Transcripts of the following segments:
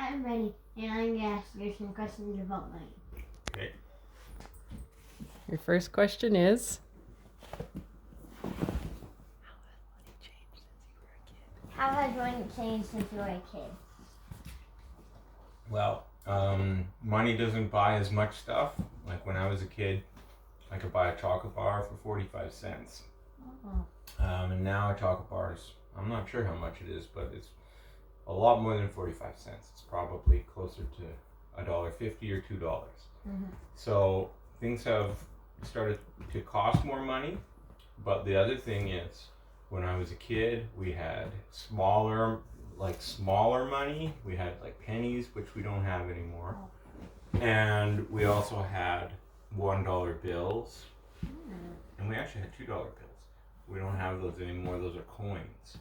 I'm ready, and I'm gonna ask you some questions about money. Okay. Your first question is? How has money changed since you were a kid? Well, money doesn't buy as much stuff. Like when I was a kid, I could buy a chocolate bar for 45 cents. Oh. And now a chocolate bar is, I'm not sure how much it is, but it's a lot more than 45 cents. It's probably closer to $1.50 or $2. Mm-hmm. So things have started to cost more money. But the other thing is, when I was a kid, we had smaller money. We had like pennies, which we don't have anymore. And we also had $1 bills. And we actually had $2 bills. We don't have those anymore. Those are coins.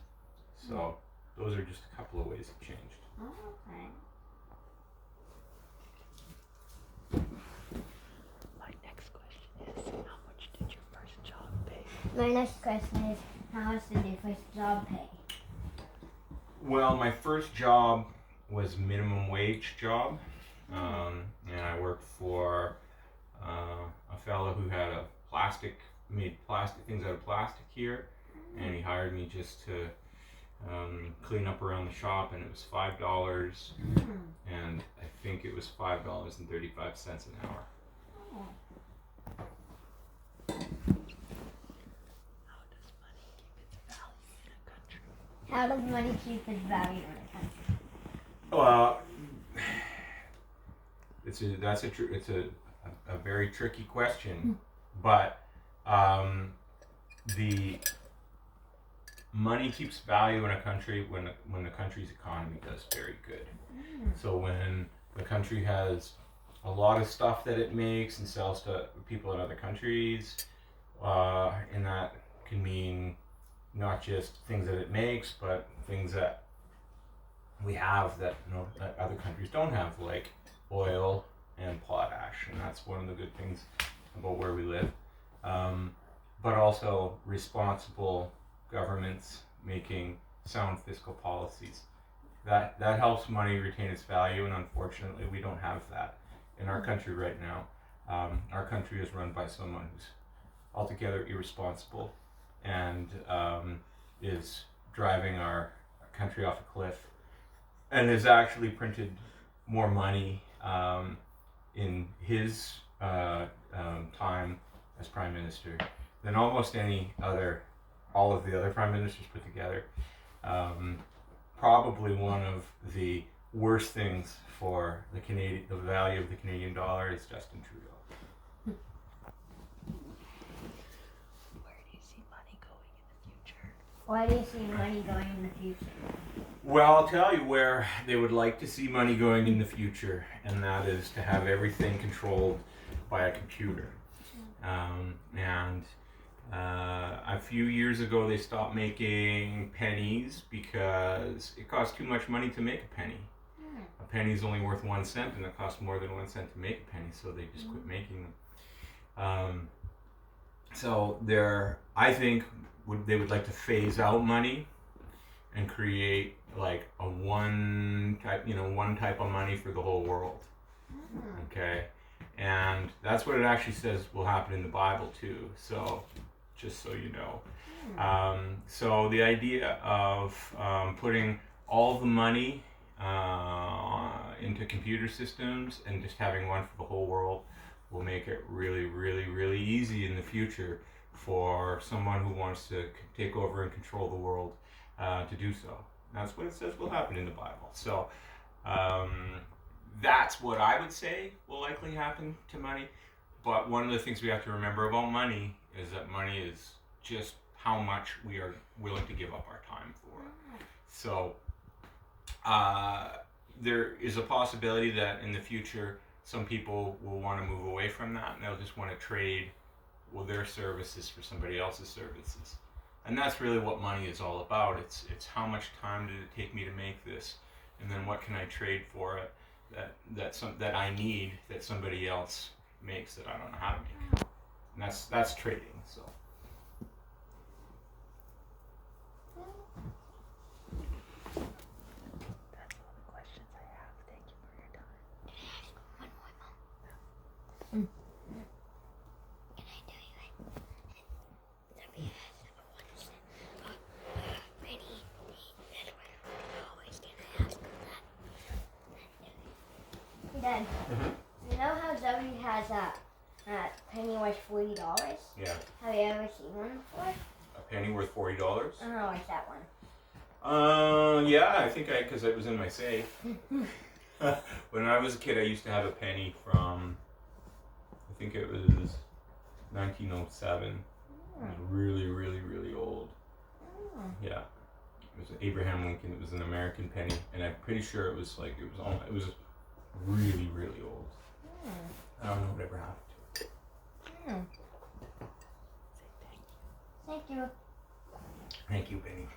So those are just a couple of ways it changed. Okay. My next question is, how much did your first job pay? My next question is, how much did your first job pay? Well, my first job was minimum wage job. And I worked for a fellow who had made plastic things out of plastic here, and he hired me just to clean up around the shop, and it was $5, and I think it was $5.35 an hour. How does money keep its value in a country? Well, it's a very tricky question, but the money keeps value in a country when the country's economy does very good. So when the country has a lot of stuff that it makes and sells to people in other countries, and that can mean not just things that it makes, but things that we have that that other countries don't have, like oil and potash, and that's one of the good things about where we live. But also responsible governments making sound fiscal policies. That helps money retain its value, and unfortunately, we don't have that in our country right now. Our country is run by someone who's altogether irresponsible and is driving our country off a cliff, and has actually printed more money in his time as prime minister than almost all of the other prime ministers put together. Probably one of the worst things for the value of the Canadian dollar is Justin Trudeau. Where do you see money going in the future? Why do you see money going in the future? Well, I'll tell you where they would like to see money going in the future, and that is to have everything controlled by a computer. A few years ago, they stopped making pennies because it cost too much money to make a penny. A penny is only worth 1 cent, and it costs more than 1 cent to make a penny, so they just quit making them. I think they would like to phase out money and create like one type of money for the whole world. Okay, and that's what it actually says will happen in the Bible too. So, just so you know. So the idea of putting all the money into computer systems and just having one for the whole world will make it really, really, really easy in the future for someone who wants to take over and control the world to do so. That's what it says will happen in the Bible. So that's what I would say will likely happen to money. But one of the things we have to remember about money is that money is just how much we are willing to give up our time for. So there is a possibility that in the future some people will want to move away from that, and they'll just want to trade their services for somebody else's services. And that's really what money is all about. It's how much time did it take me to make this, and then what can I trade for it that I need that somebody else makes that I don't know how to make. And that's trading. So. That's all the questions I have. Thank Can I tell you what? W has a 1 cent. Penny. That's why I'm always gonna ask her that. Dad, you know how W has a penny worth $40? Yeah. Have you ever seen one before? A penny worth $40? I don't know what's that one. Yeah, I think because it was in my safe. When I was a kid, I used to have a penny from, I think it was 1907. It was really, really, really old. Yeah. It was Abraham Lincoln. It was an American penny, and I'm pretty sure it was really, really old. I don't know whatever happened to it. Thank you. Thank you, Benny.